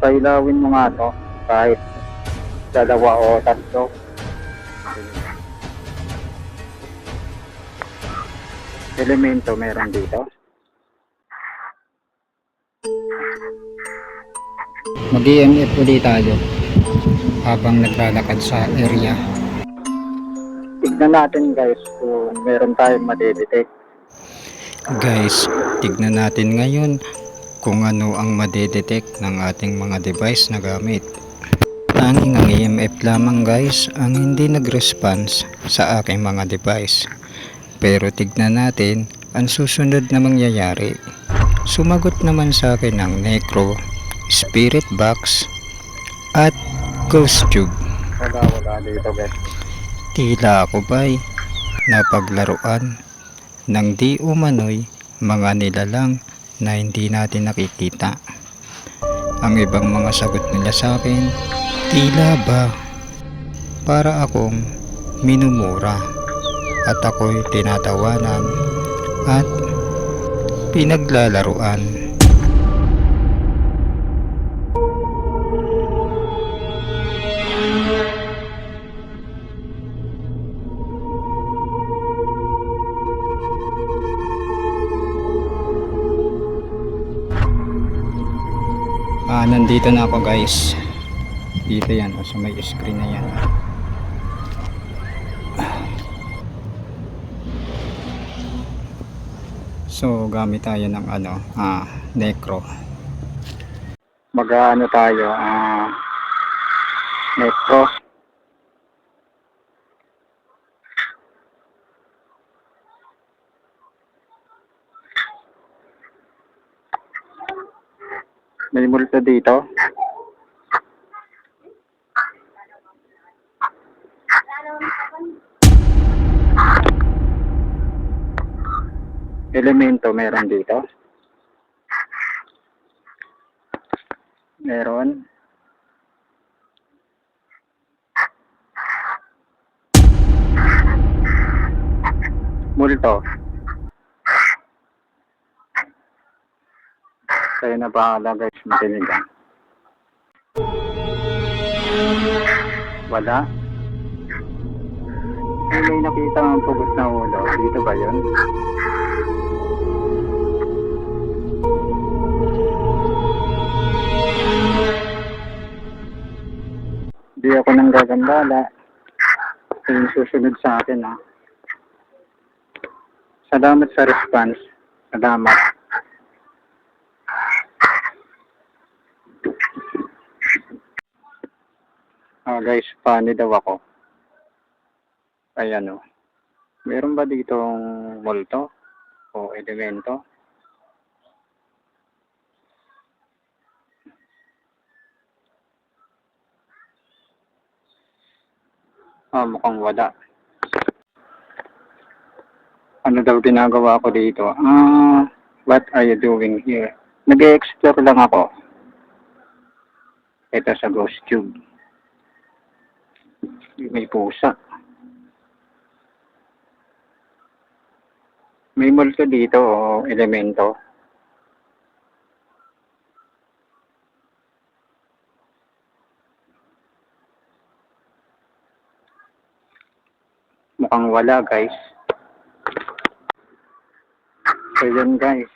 pailawin mo nga to kahit dalawa o tatlo. Elemento meron dito. Mag-EMF ulit tayo habang naglalakad sa area. Tignan natin guys kung meron tayong madedetect. Guys, tignan natin ngayon kung ano ang madedetect ng ating mga device na gamit. Tanging ang EMF lamang guys ang hindi nag-response sa aking mga device. Pero tignan natin ang susunod na mangyayari. Sumagot naman sa akin ng Necro, Spirit Box at Ghost Tube. Wala dito guys. Tila ako ba'y napaglaruan ng di umano'y mga nilalang na hindi natin nakikita. Ang ibang mga sagot nila sa akin, tila ba para akong minumura at ako'y tinatawanan at pinaglalaruan. Nandito na ako guys. Dito yan, sa may screen na yan. So gamit tayo ng Necro. Mag-ano tayo, Necro. May multo dito. Elemento meron dito. Meron. Multo. Kaya na bahala guys, makinig lang. Wala. May nakita ang pugot na ulo. Dito ba yun? Hindi ako nang gagambala. Ito yung susunod sa akin ha. Salamat sa response. Salamat. Guys, paano daw ako? Ayan o. Meron ba ditong multo o elemento? Mukhang wala. Ano daw ginagawa ko dito? What are you doing here? Nag-explore lang ako. Ito sa Ghost Tube. May pusa. May multo dito o elemento. Mukhang wala guys. So yun guys.